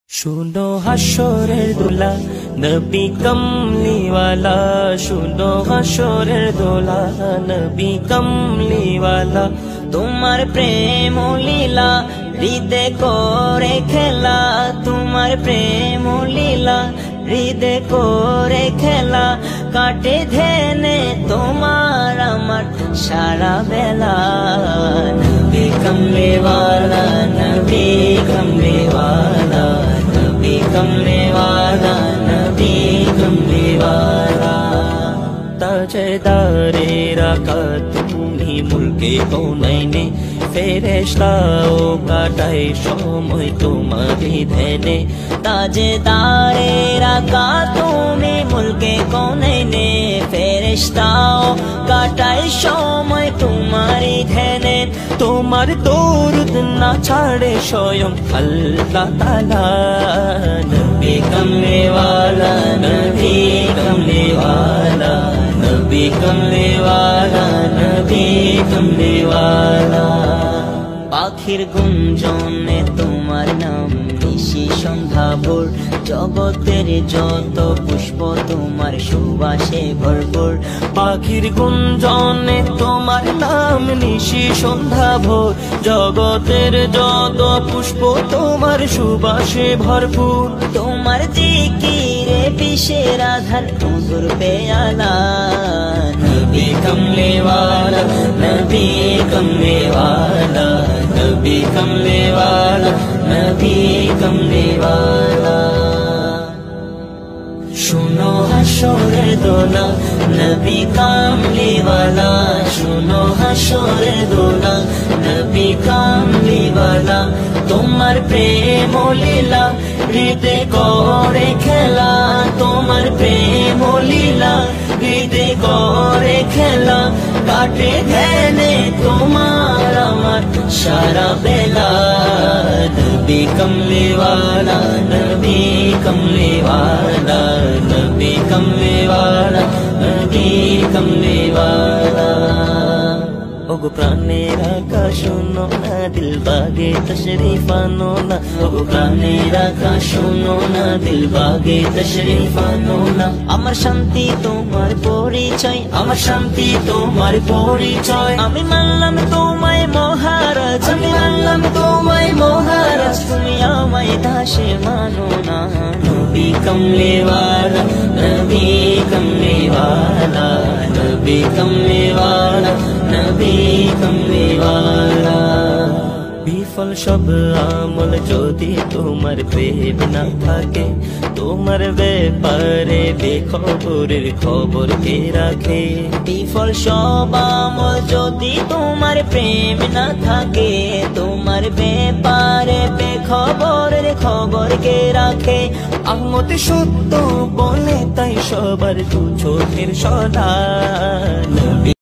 শুনো হাসরের দোলা নবী কমলিওয়ালা, শুনো হাসরের দোলা নবী কমলিওয়ালা। তোমার প্রেম লীলা হৃদে করে খেলা, তোমার প্রেম লীলা হৃদে করে খেলা। কাটে ধ্যানে তোমার আমার সারা বেলা। নবী কমলিওয়ালা, নবী কমলিওয়ালা, নবী কমলিওয়ালা, নবী কমলিওয়ালা। তাজদারে রাখা তুমি মুলকে কৌনাইনে, ফেরেশতাও কাটায় সময় তোমারই ধ্যানে। তাজদারে রাখা তুমি মুলকে কৌনাইনে, ফেরেশতাও কাটায় সময় তোমারই ধ্যানে। তোমার দরুদ না ছাড়ে স্বয়ং আল্লাহ তাআলা। নবী কমলিওয়ালা, নবী কমলিওয়ালা, নবী কমলিওয়ালা, নবী কমলিওয়ালা। পাখির গুঞ্জনে তোমার নাম নিশি সন্ধ্যা ভোর, জগতের যত পুষ্প তোমার সুবাসে ভরপুর। পাখির গুঞ্জনে তোমার নাম নিশি সন্ধ্যা ভোর, জগতের যত পুষ্প তোমার সুবাসে ভরপুর। তোমার জিকিরে বিষের আধার মধুর পেয়ালা। নবী কমলিওয়ালা, নবী কমলিওয়ালা, নবী কমলিওয়ালা, নবী কমলিওয়ালা। শুনো হাসরের দোলা নবী কমলিওয়ালা, শুনো হাসরের দোলা নবী কমলিওয়ালা। তোমার প্রেম লীলা হৃদে করে খেলা, তোমার প্রেম লীলা হৃদে করে খেলা। কাটে ধ্যানে তোমার আমার সারা বেলা। নবী কমলিওয়ালা, নবী কমলিওয়ালা, নবী কমলিওয়ালা, নবী কমলিওয়ালা। ওগো প্রাণের আকাশ শোনো না, দিল বাগে তশরিফ আনো না। ওগো প্রাণের আকাশ শোনো না, দিল বাগে তশরিফ আনো না। আমার শান্তি তোমার পরিচয়, আমার শান্তি তোমার পরিচয়। আমি মানলাম তোমায় মহারাজ, আমি মানলাম তোমায় মহারাজ। তুমি আমায় দাসে মানো না। নবী কমলিওয়ালা, নবী কমলিওয়ালা, নবী কমলিওয়ালা, নবী কমলিওয়ালা। বিফল সব আমল যদি তোমার প্রেম না থাকে, তোমার ব্যাপারে বেখবরের খবর কে রাখে। বিফল সব আমল যদি তোমার প্রেম না থাকে, তোমার ব্যাপারে বেখবরের খবর কে রাখে। আহমদ সত্য বলে তাই সবার দু চোখের সদা।